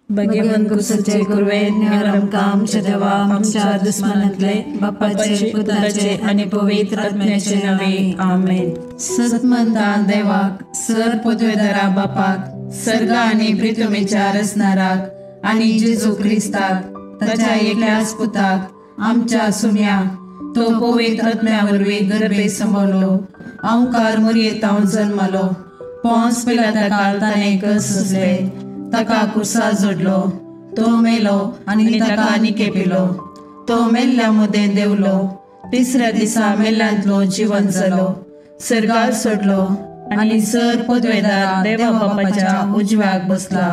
भगवान कुसचे कुरवे न्यारम काम देवा आमच्या दुश्मनातले बापाचे पुत्राचे आणि पवित्र आत्म्याचे नावे आमेन। सतमंता देवाक सर पदवेदारा बापाक सर्गा आणि पृथ्वीच्या रचणाराक आणि जेजू ख्रिस्ताक ताच्या एकल्याच पुताक आमच्या सुम्याक तो पवित्र आत्म्यावरवी गर्भे संभवलो ओंकार मुरयेतां जन्मलो पोंस पिलाताक ताणे कसले ताका कुसा जोडलो तो मेलो आणि ताका निकेपिलो तो मेल्ल्या मुदे देवलो तिसऱ्या दिसा मेल्ल्यांतलो जीवन जालो सर्गार सोडलो आणि सर पदवेदार देवा बापाच्या उजव्याक बसला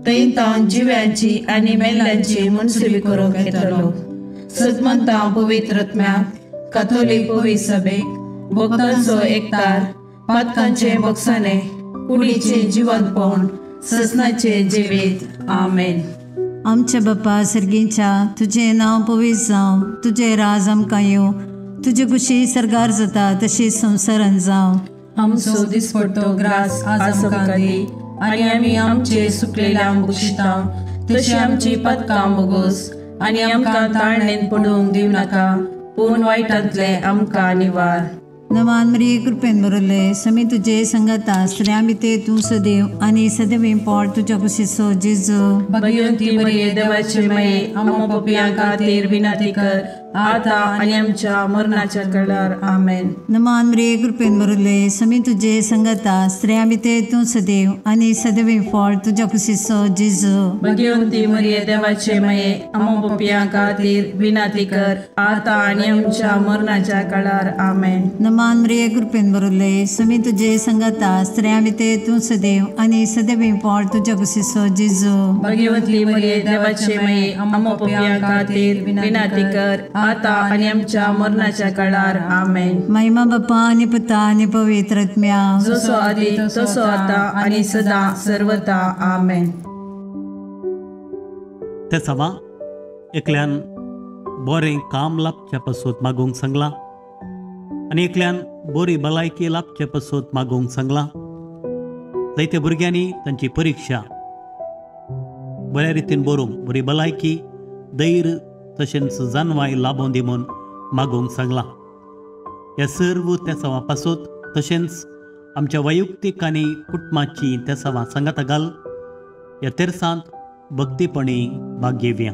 थंय तां जिव्यांची आणि मेल्ल्यांची मनसुबी करूंक येतलो। सतमंता पवित्र आत्म्याक काथोलीक पवित्र सभेक भक्तांचो एकतार पातकांचे बक्षाने कुडीचे जिवंतपण ससनाचे जिवीत आमेन। आमच्या बापा सर्गींच्या तुझे नाव पवित्र जावं तुझे राज आमकां येवं तुझी कुशी सरगार जाता तशी संवसारांत जावं। आमचो दिसपट्टो ग्रास आज आमकां दी आनी आमी आमचे सुकलेल्यांक बक्षिता तशी आमची पदकां बोगोस आनी आमकां ताळणेन पडूंक दिव नाका पूण वायटांतले आमकां निवार। नवान मरिये कृपेन बरयले समी तुजे संगता स्त्रियां भितर तूं सदैव आनी सदैव पोट तुज्या कुशीचो जेजू। भगवंती मरिये देवाचे माये आमकां पापियां खातीर विनंती कर आता आनी आमच्या मरणाच्या काळार आमेन। नवान मरिये कृपेन बरयले समी तुजे संगता स्त्रियां भितर तूं सदैव आनी सदैव पोट तुज्या कुशीचो जेजू। भगवंती मरिये देवाचे माये आमकां पापियां खातीर विनंती कर आता आनी आमच्या मरणाच्या काळार आमेन। नवान मरिये कृपेन बरयले समी तुजे संगता स्त्रियां भितर तूं सदैव आनी सदैव पोट तुज्या कुशीचो जेजू। भगवंती मरिये देवाचे माये आमकां पापियां खातीर विनंती कर आता आणि आमच्या मरणाच्या काळार आमेन। महिमा बापा आणि पुता आणि पवित्र आत्म्या जसो आदी तसो आता आणि सदा सर्वदा आमेन। ते सवा एकल्यान बरें काम लाभच्या पासून मागूंक सांगला आनी एकल्यान बरी भलायकी लाभच्या पासून मागूंक सांगला। जायत्या भुरग्यांनी तांची परीक्षा बऱ्या रितीन बरोवंक बरी भलायकी धैर्य तशेंच जानवाय लाभों दी म्हूण मागूंक सांगला। ह्या सर्व त्या सवां पासून तशेंच आमच्या वैयक्तीक आनी कुटुंबाची त्या सवां सांगात घाल ह्या तेरसांत भक्तीपणी भाग घेवया।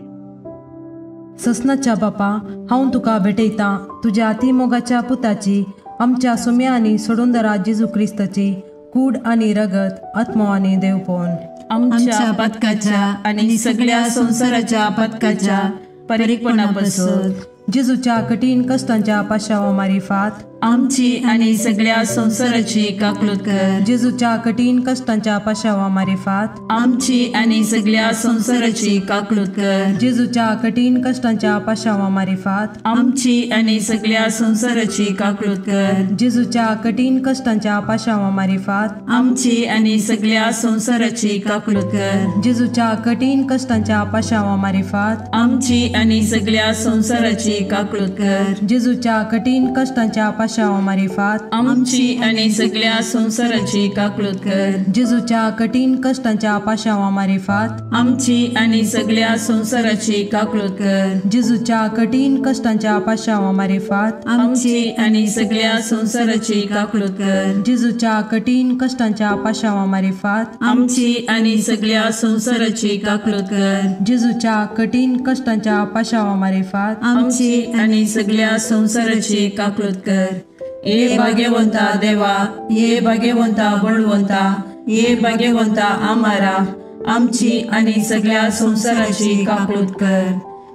ससनाच्या बापा हांव तुका भेटयतां तुज्या अतिमोगाच्या पुताची आमच्या सुम्या आनी सोडूनदरा जेजू क्रिस्ताची कूड आनी रगत आत्मो आनी देवपण आमच्या पदकाच्या आनी सगळ्या संवसाराच्या पदकाच्या परिपूर्णपसून जेजूच्या कठीण कष्टांच्या पाशावा मारिफात आमची आनी सगळ्या संवसाराची काकलूत कर। जेजूच्या कठीण कष्टांच्या पाशावा मारिफात आमची आनी सगळ्या संवसाराची काकलूत कर। जेजूच्या कठीण कष्टांच्या पाशावा मारिफात आमची आनी सगळ्या संवसाराची काकलूत कर। जेजूच्या कठीण कष्टांच्या पाशावा मारिफात आमची आनी सगळ्या संवसाराची काकलूत कर। जेजूच्या कठीण कष्टांच्या पाशावा मारिफात आमची आनी सगळ्या संवसाराची काकलूत कर। जेजूच्या कठीण कष्टांच्या पाशावा मारिफात आमची आनी सगळ्या संवसाराची काकलूत कर। जेजूच्या कठीण कष्टांच्या पाशावा मारिफात आमची आनी सगळ्या संवसाराची काकलूत कर। जेजूच्या कठीण कष्टांच्या पाशावा मारिफात आमची आनी सगळ्या संवसाराची काकलूत कर। जेजूच्या कठीण कष्टांच्या पाशावा मारिफात आमची आनी सगळ्या संवसाराची काकलूत कर। जेजूच्या कठीण कष्टांच्या पाशावा मारिफात आमची आनी सगळ्या संवसाराची काकलूत कर। ये भाग्यवंता देवा ये भाग्यवंता बळवंता ये भाग्यवंता आम्हारा आमची आनी सगळ्या संवसाराची काकलूत कर।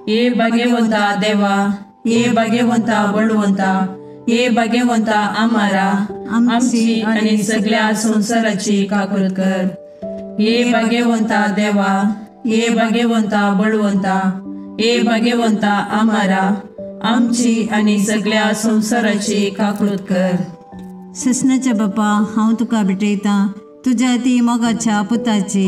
ये भाग्यवंता देवा ये भाग्यवंता बळवंता ये भाग्यवंता आम्हारा आमची आनी सगळ्या संवसाराची काकलूत कर। ये भाग्यवंता देवा ये भाग्यवंता बळवंता हे भाग्यवंता आम्हारा आमची आणि सगळ्या संसाराची काकूळट कर. ससनाच्या बापा हांव तुका भेटयतां तुज्या ती मोगाच्या पुताची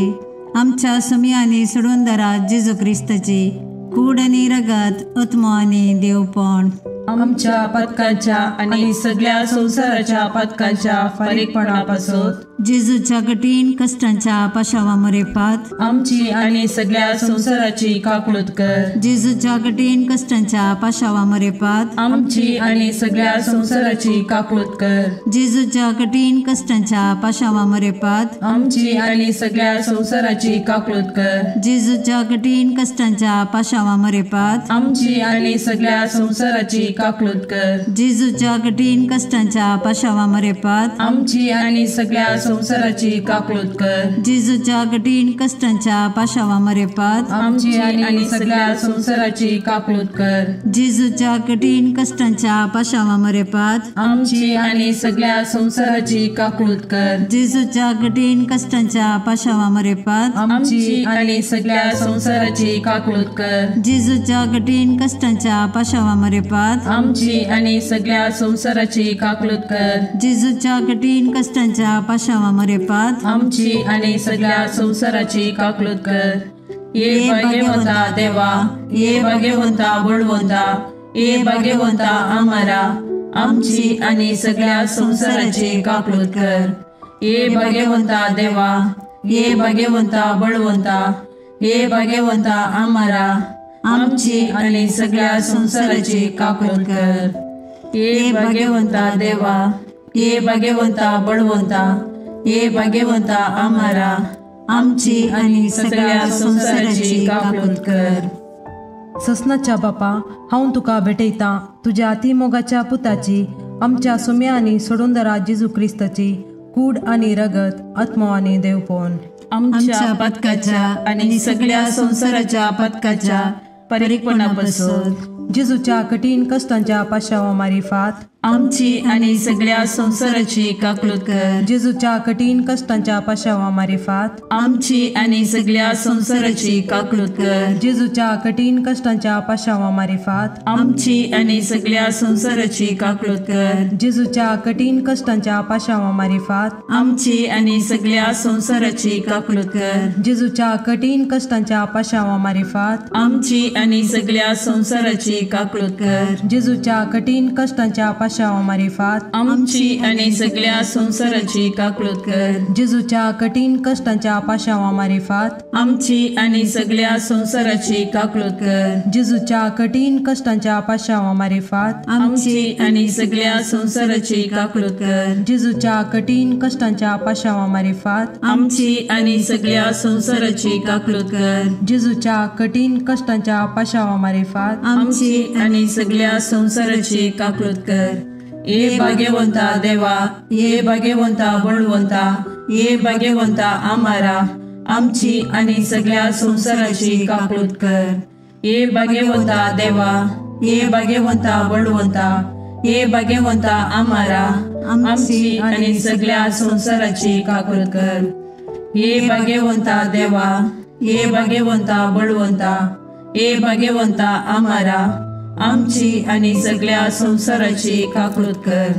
आमच्या समियांनी सोडून दरा जेजू क्रिस्ताची कूड आनी रगत आत्मो आनी देवपण आमच्या पथकाच्या आणि सगळ्या संसाराच्या पथकाच्या फारीकपणापासून जेजूच्या कठीण कष्टांच्या पाशावा मरेपात आमची आणि सगळ्या संसाराची काकूळट कर. जेजूच्या कठीण कष्टांच्या पाशावा मरेपात आमची आणि सगळ्या संसाराची काकूळट कर. जेजूच्या कठीण कष्टांच्या पाशावा मरेपात आमची आणि सगळ्या संसाराची काकूळट कर. जेजूच्या कठीण कष्टांच्या पाशावा मरेपात आमची आणि सगळ्या संसाराची काकूळट कर. जेजूच्या कठीण कष्टांच्या पाशावा मरेपात आमची आणि सगळ्या संसाराची काकूळट कर. जेजूच्या कठीण कष्टांच्या पाशावा मरेपात आमची आणि सगळ्या संसाराची काकूळट कर. जेजूच्या कठीण कष्टांच्या पाशावा मरेपात आमची आणि सगळ्या संसाराची काकूळट कर. जेजूच्या कठीण कष्टांच्या पाशावा मरेपात आमची आणि सगळ्या संसाराची काकूळट कर. जेजूच्या कठीण कष्टांच्या पाशावा मरेपात आमची आणि सगळ्या संसाराची काकूळट कर. जेजूच्या कठीण कष्टांच्या पाशावा मरेपात आमची आणि सगळ्या संसाराची काकूळट कर. ये भाग्यवंता देवा, ये भाग्यवंता बळवंता, ये भाग्यवंता आम्हारा आमची आणि सगळ्या संसाराची काकूळट कर. ये भाग्यवंता देवा, ये भाग्यवंता बळवंता, ये भाग्यवंता आम्हारा आमची आणि सगळ्या संसाराची काकूळट कर. ये भाग्यवंता देवा, ये भाग्यवंता बळवंता, ये भाग्यवंता आम्हारा आमची आणि सगळ्या संसाराची काकूळट कर. ससनाच्या बापा हांव तुका भेटयतां तुज्या अतिमोगाच्या पुताची आमच्या सुम्यांनी सोडून दरा जेजू क्रिस्ताची कूड आनी रगत आत्मो आनी देवपण आमच्या पथकाच्या आणि सगळ्या संसाराच्या पथकाच्या फारीकपणापासून जेजूच्या कठीण कष्टांच्या पाशावा मारिफात आमची आणि सगळ्या संसाराची काकूळट कर. जेजूच्या कठीण कष्टांच्या पाशावा मारिफात आमची आणि सगळ्या संसाराची काकूळट कर. जेजूच्या कठीण कष्टांच्या पाशावा मारिफात आमची आणि सगळ्या संसाराची काकूळट कर. जेजूच्या कठीण कष्टांच्या पाशावा मारिफात आमची आणि सगळ्या संसाराची काकूळट कर. जेजूच्या कठीण कष्टांच्या पाशावा मारिफात आमची आणि सगळ्या संसाराची काकूळट कर. जेजूच्या कठीण कष्टांच्या पाशावा मारिफात आमची आणि सगळ्या संसाराची काकूळट कर. जेजूच्या कठीण कष्टांच्या पाशावा मारिफात आमची आणि सगळ्या संसाराची काकूळट कर. जेजूच्या कठीण कष्टांच्या पाशावा मारिफात आमची आणि सगळ्या संसाराची काकूळट कर. जेजूच्या कठीण कष्टांच्या पाशावा मारिफात आमची आणि सगळ्या संसाराची काकूळट कर. जेजूच्या कठीण कष्टांच्या पाशावा मारिफात आमची आणि सगळ्या संसाराची काकूळट कर. ये भाग्यवंता देवा, ये भाग्यवंता बळवंता, ये भाग्यवंता आम्हारा आमची आणि सगळ्या संसाराची काकूळट कर. ये भाग्यवंता देवा, ये भाग्यवंता बळवंता, ये भाग्यवंता आम्हारा आमची आणि सगळ्या संसाराची काकूळट कर. ये भाग्यवंता देवा, ये भाग्यवंता बळवंता, ये भाग्यवंता आम्हारा आमची आणि सगळ्या संसाराची काकूळट कर.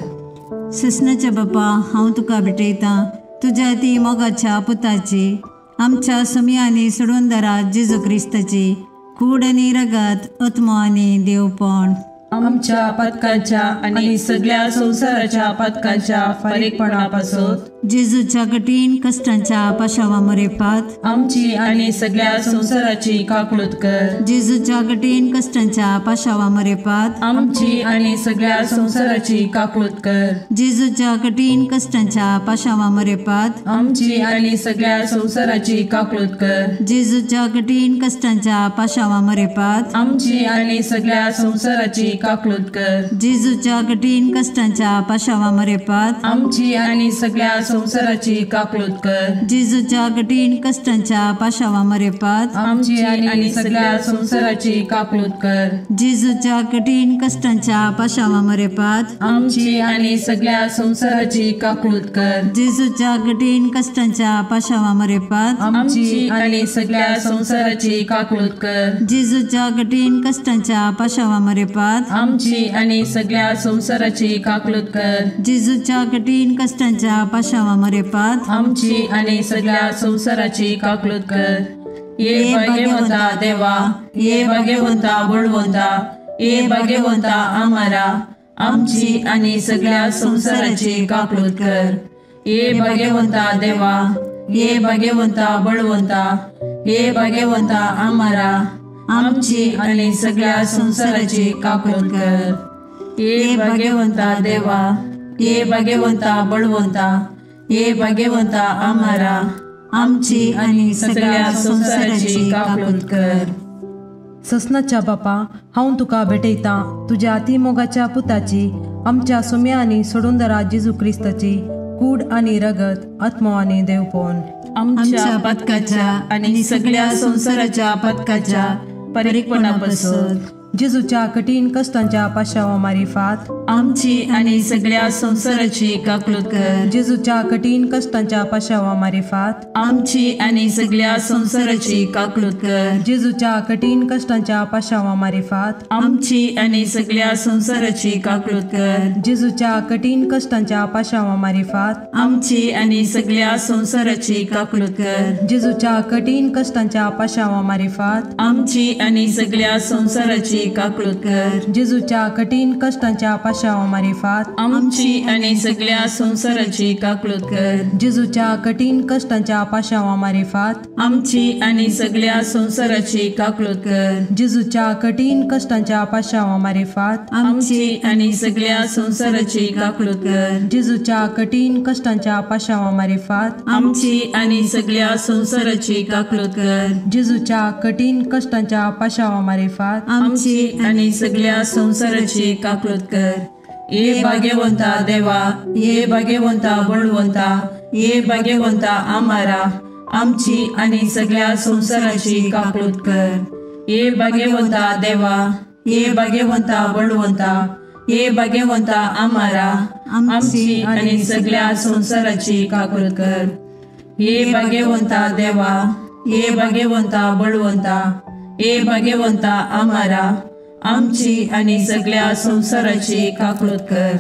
ससनाच्या बापा हांव तुका भेटयतां तुज्या ती मोगाच्या पुताची आमच्या समियांनी सोडून दरा जेजू क्रिस्ताची कूड आनी रगत आत्मो आनी देवपण आमच्या पथकाच्या आणि सगळ्या संसाराच्या पथकाच्या फारीकपणापासून जेजूच्या कठीण कष्टांच्या पाशावा मरेपात आमची आणि सगळ्या संसाराची काकूळट कर. जेजूच्या कठीण कष्टांच्या पाशावा मरेपात आमची आणि सगळ्या संसाराची काकूळट कर. जेजूच्या कठीण कष्टांच्या पाशावा मरेपात आमची आणि सगळ्या संसाराची काकूळट कर. जेजूच्या कठीण कष्टांच्या पाशावा मरेपात आमची आणि सगळ्या संसाराची काकलूत कर. जेजूच्या कठीण कष्टांच्या पाशावा मरेपात आमची आणि सगळ्या संसाराची काकलूत कर. जेजूच्या कठीण कष्टांच्या पाशावा मरेपात आमची आणि सगळ्या संसाराची काकलूत कर. जेजूच्या कठीण कष्टांच्या पाशावा मरेपात आमची आणि सगळ्या संसाराची काकलूत कर. जेजूच्या कठीण कष्टांच्या पाशावा मरेपात आमची आणि सगळ्या संसाराची काकलूत कर. जेजूच्या कठीण कष्टांच्या पाशावा मरेपात आमची आणि सगळ्या संसाराची काकलूत कर. जेजूच्या कठीण कष्टांच्या पाशावा मरेपात आमची आणि सगळ्या संसाराची काकलूत कर. ये भाग्यवंता देवा, ये भाग्यवंता बळवंता, ये भाग्यवंता आम्हारा, आमची आणि सगळ्या संसाराची काकलूत कर. ये भाग्यवंता देवा, ये भाग्यवंता बळवंता, ये भाग्यवंता आम्हारा, आमची आणि सगळ्या संसाराची काकलूत कर. ये भाग्यवंता देवा, ये भाग्यवंता बळवंता, ये भाग्यवंता आम्हारा, आमची आणि सगळ्या संसाराची काकलूत कर. ससनाच्या बापा, हांव तुका भेटयता तुझ्या अतिमोगाच्या पुताची, आमच्या सुम्या आणि सोडूंदरा जेजू क्रिस्ताची कूड आणि रगत, आत्मो आणि देवपण आमच्या पदकाच्या आणि सगळ्या संसाराच्या पदकाच्या परीकपणापासून जेजूच्या कठीण कष्टांच्या पाशावा मारिफात आमची आणि सगळ्या संसाराची काकलूत कर. जेजूच्या कठीण कष्टांच्या पाशावा मारिफात आमची आणि सगळ्या संसाराची काकलूत कर. जेजूच्या कठीण कष्टांच्या पाशावा मारिफात आमची आणि सगळ्या संसाराची काकलूत कर. जेजूच्या कठीण कष्टांच्या पाशावा मारिफात आमची आणि सगळ्या संसाराची काकलूत कर. जेजूच्या कठीण कष्टांच्या पाशावा मारिफात आमची आणि सगळ्या संसाराची काकलूत कर. जेजूच्या कठीण कष्टांच्या पाशावा मारिफात आमची आणि सगळ्या संसाराची काकलूत कर. जेजूच्या कठीण कष्टांच्या पाशावा मारिफात आमची आणि सगळ्या संसाराची काकलूत कर. जेजूच्या कठीण कष्टांच्या पाशावा मारिफात आमची आणि सगळ्या संसाराची काकलूत कर. जेजूच्या कठीण कष्टांच्या पाशावा मारिफात आमची आणि सगळ्या संसाराची काकलूत कर. जेजूच्या कठीण कष्टांच्या पाशावा मारिफात आमची आणि सगळ्या संसाराची काकलूत कर. ये भाग्यवंता देवा, ये भाग्यवंता बळवंता, ये भाग्यवंता आम्हारा, आमची आणि सगळ्या संसाराची काकलूत कर. ये भाग्यवंता देवा, ये भाग्यवंता बळवंता, ये भाग्यवंता आम्हारा, आमची आणि सगळ्या संसाराची काकलूत कर. ये भाग्यवंता देवा, ये भाग्यवंता बळवंता, ये भाग्यवंता आम्हारा, आमची आणि सगळ्या संसाराची काकलूत कर.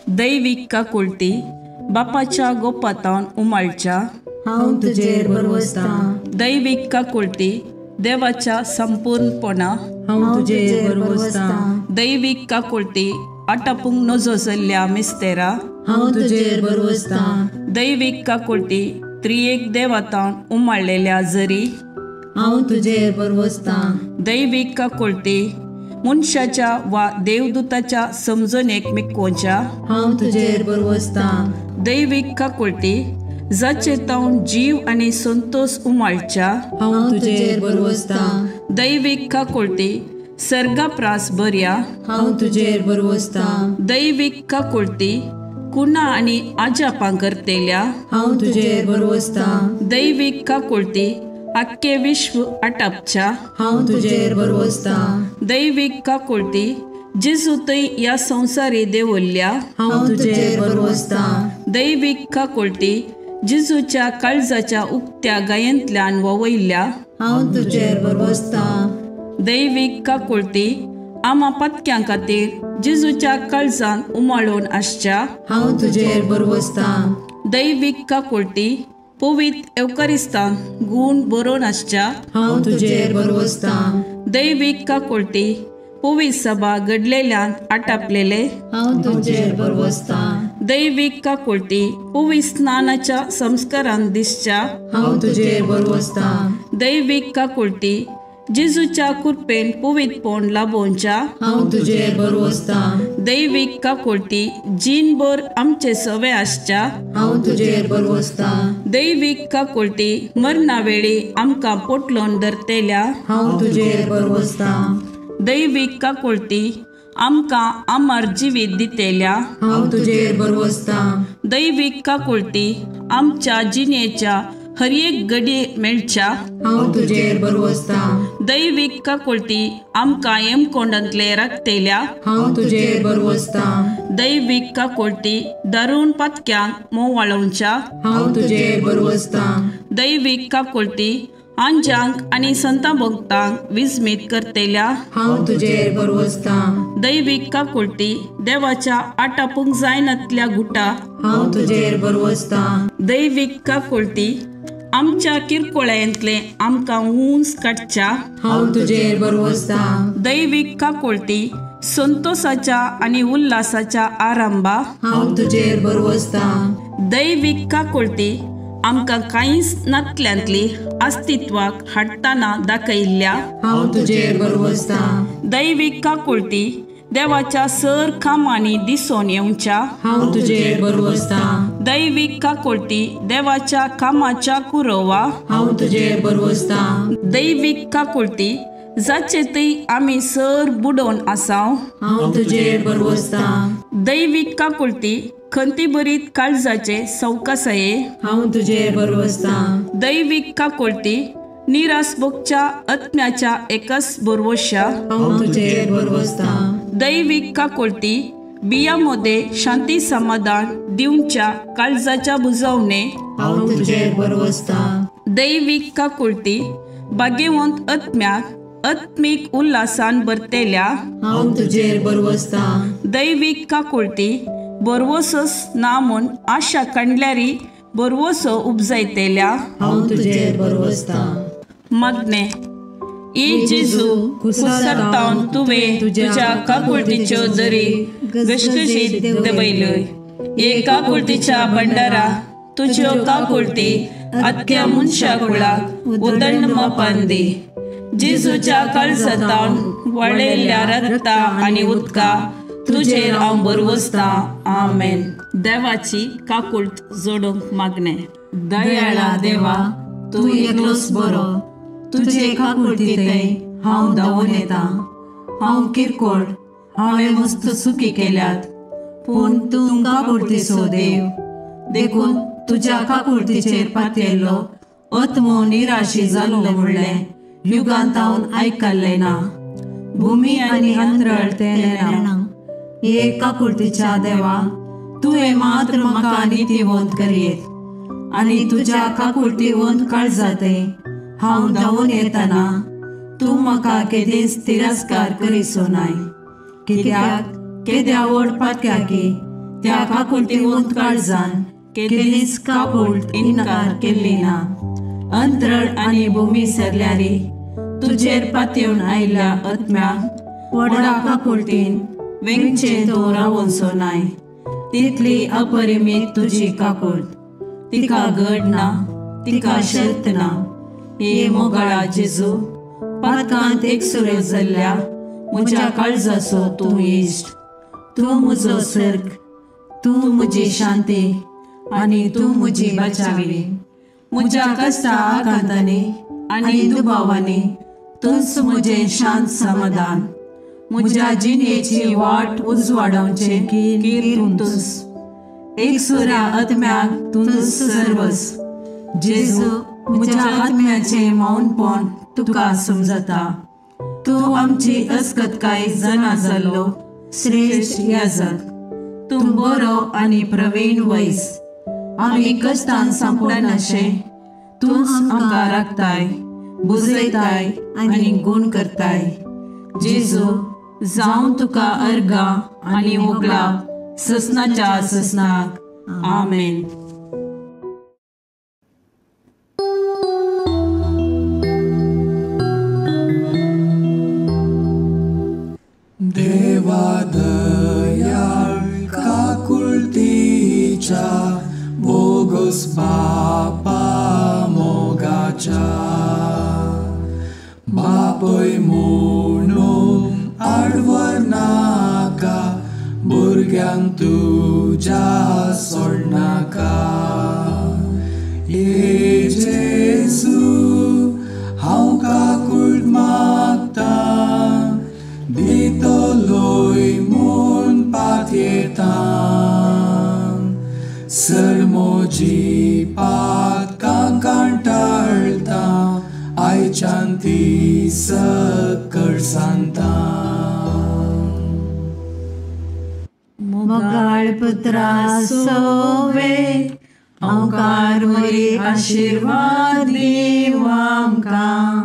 दैविक काकुळती बापाच्या गोपातान उमाळच्या हांव तुजेर बरवसता. दैविक काकुळती देवाच्या संपूर्णपणा हांव तुजेर बरवसता. दैविक काकुळती आटापूंक नजोसल्ल्या मिस्तेरा हांव तुजेर बरवसता. दैविक काकुळती त्रिएक देवातान उमाळलेल्या जरी हांव तुजेर बरवसता. दैविक काकुळती मनशाच्या वा देवदूताच्या समजणेक मिकोवच्या हांव तुजेर बरवसता. दैविक काकुळती जाचे तावन जीव आणि संतोष उमाळच्या हांव तुजेर बरवसता. दैविक काकुळती सर्गाप्रास बऱ्या हांव तुजेर बरवसता. दैविक काकुळती कुणा आणि आजापां करतेल्या हांव तुजेर बरवसता. दैविक काकुळती आख्खे विश्व आटापच्या हांव तुजेर बरवसता. दैविक काकुळती जेजूतय या संसारी देवल्ल्या हांव तुजेर बरवसता. दैविक काकुळती जेजूच्या काळजाच्या उक्त्या गायंतल्यान ववयल्या हांव तुजेर बरवसता. दैविक काकुळती आमा पत्क्यां खातीर जेजूच्या काळजान उमाळून आसच्या हांव तुजेर बरवसता. दैविक काकुळती पवित्र एवकारिस्तान गुण बरोवन आसच्या हांव तुजेर बरवसता. दैविक काकुळती पवित्र सभा घडलेल्यान आटापलेले हांव तुजेर बरवसता. दैविक काकुळती पवित्र स्नानाच्या संस्कारान दिसच्या हांव तुजेर बरवसता. दैविक काकुळती जेजूच्या कृपेन पवित्रपण लाभोवच्या हांव तुजेर बरवसता. दैविक काकुळती जीनभर आमचे सवे आसच्या हांव तुजेर बरवसता. दैविक काकुळती मरणा वेळी आमकां पोटलोन धरतेल्या हांव तुजेर बरवसता. दैविक काकुळती आमकां अमर जिवीत दितेल्या हांव तुजेर बरवसता. दैवीक काकुळटी आमच्या जिणेच्या हर एक घडी मेळच्या हांव तुजेर बरवसता. दैवीक काकुळटी आमकां हेमकोंडांतले राखतेल्या हांव तुजेर बरवसता. दैवीक काकुळटी दारूण पातक्यांक मोव वाळोवच्या हांव तुजेर बरवसता. दैवीक काकुळटी आंजांक आनी संतां भोगतांक विस्मीत करतेल्या हांव तुजेर बरवसता. दैवीक काकुळटी देवाच्या आटापूंक जायनातल्या गुटा हांव तुजेर बरवसता. दैवीक काकुळटी आमच्या किरकोळ्यांतले आमकां ऊंच काडच्या हांव तुजेर बरवसता. दैवीक काकुळटी संतोषाच्या आनी उल्हासाच्या आरंभा हांव तुजेर बरवसता. दैवीक काकुळटी आमकां कांयच नातल्यांतली अस्तित्वाक हाडटाना दाखयल्ल्या हांव तुजेर बरवसता. दैवीक काकुळटी देवाच्या सर कामांनी दिसून येवच्या हांव तुजेर बरवसता. दैवीक काकुळटी देवाच्या कामाच्या कुरवा हांव तुजेर बरवसता. दैवीक काकुळटी जाचे थंय आमी सर बुडोवन आसाव हांव तुजेर बरवसता. दैवीक काकुळटी खंती बरीत काळजाचे सवकासये हांव तुजेर बरवसता. दैवीक काकुळटी निरासभोगच्या आत्म्याच्या एकच बरवश्या हांव तुजेर बरवसता. दैवीक काकुळटी बियामध्ये शांती समाधान दिवच्या काळजाच्या बुजवणे हांव तुजेर बरवसता. दैवीक काकुळटी भाग्यवंत आत्म्याक आत्मीक उल्हासान भरतेल्या हांव तुजेर बरवसता. दैवीक काकुळटी बरवसोस ना म्हूण आशा काडल्यारी बरवसो उपजायतेल्या हांव तुजेर बरवसता. मागणे ई जेजू कुसरतावन तुवें तुज्या काकुळटीच्यो दरी गशगशीत दबयल्योय. हे काकुळटीच्या भंडारा तुज्यो काकुळटी आख्या मनशा कुळाक उदंड मापान दी. जेजूच्या काळजातावन वळयल्ल्या रगता आनी उदका तुजेर हांव बरवसता. आमेन. देवाची काकुळट जोडूंक मागणे. दयाळा देवा, तूं एकलोच बरो. तुजे काकुळटीतय हांव धांवून येता. हांव किरकोळ, हांवें मस्त चुकी केल्यात, पूण तूं काकुळटीचो देव. देखून तुज्या काकुळटीचेर पातयल्लो आत्मो निराशी जाल्लो म्हणलें युगांतावन आयकल्लें ना. भुमी आनी अंतराळ तें हे काकुळटीच्या देवा, तुवें मात्र म्हाका नितीवंत करीत. आनी तुज्या काकुळटीवंत काळजातय हांव धांवून येतना तूं म्हाका केदेंच तिरस्कार करीसो नाय. कित्याक केद्या व्हड पातक्याकी त्या काकुळटीवंत काळजान केदेंच काकुळट इन्कार केल्ली ना. अंतराळ आनी भुमी सरल्यारी तुजेर पातयेवन आयिल्ल्या आत्म्याक व्हडा काकुळटीन वेंगचे तो रावोसो नाय. तितली अपरिमीत तुजी काकुळट, तिका घड ना, तिका शर्त ना. हे मोगाळा जेजू, पातकांत एकसुरे जाल्ल्या म्हज्या काळजाचो तूं इश्ट. तूं म्हजो सर्ग, तूं म्हजी शांती आनी तूं म्हजी बचावी. म्हज्या कश्टा आकांतांनी आनी दुबावांनी तूंच म्हजें शांत समाधान. म्हज्या जिणेची वाट उजवाडोवचे कीर तूंच. एकसुऱ्या आत्म्याक तूंच सर्वस. जेजू, म्हज्या आत्म्याचें मौनपण तुका समजता. तूं आमची अस्कतकाय जाणा जाल्लो श्रेश्ठ याजक. तूं बरो आनी प्रवीण वैस. आमी कश्टान सांपडनाशें तूंच आमकां राखताय, बुजयताय आनी गूण करताय. जेजू, जावं तुका अर्गा आनी मोगला ससनाच्या ससनाक. आमेन. देवा दयाळ काकुळटीच्या बोगस बापा मोगाच्या. बापय म्हणून आडवर नाका, भुरग्यांक तुज्या सोडनाका. हे जेजू, हांव काकुळट मागता, दितलोय अजिबात कांटाळता आयच्यान ती सकळ सांगता. मोगाळ पुत्रा सोवे ओंकार मरी आशीर्वाद दीव आमकां.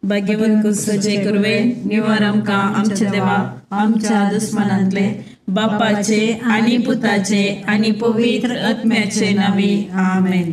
भाग्यवंत कुसचे कुरवे निवार आमकां आमच्या देवा आमच्या दुस्मनांतले बापाचे आणि पुताचे आणि पवित्र आत्म्याचे नावे आमेन.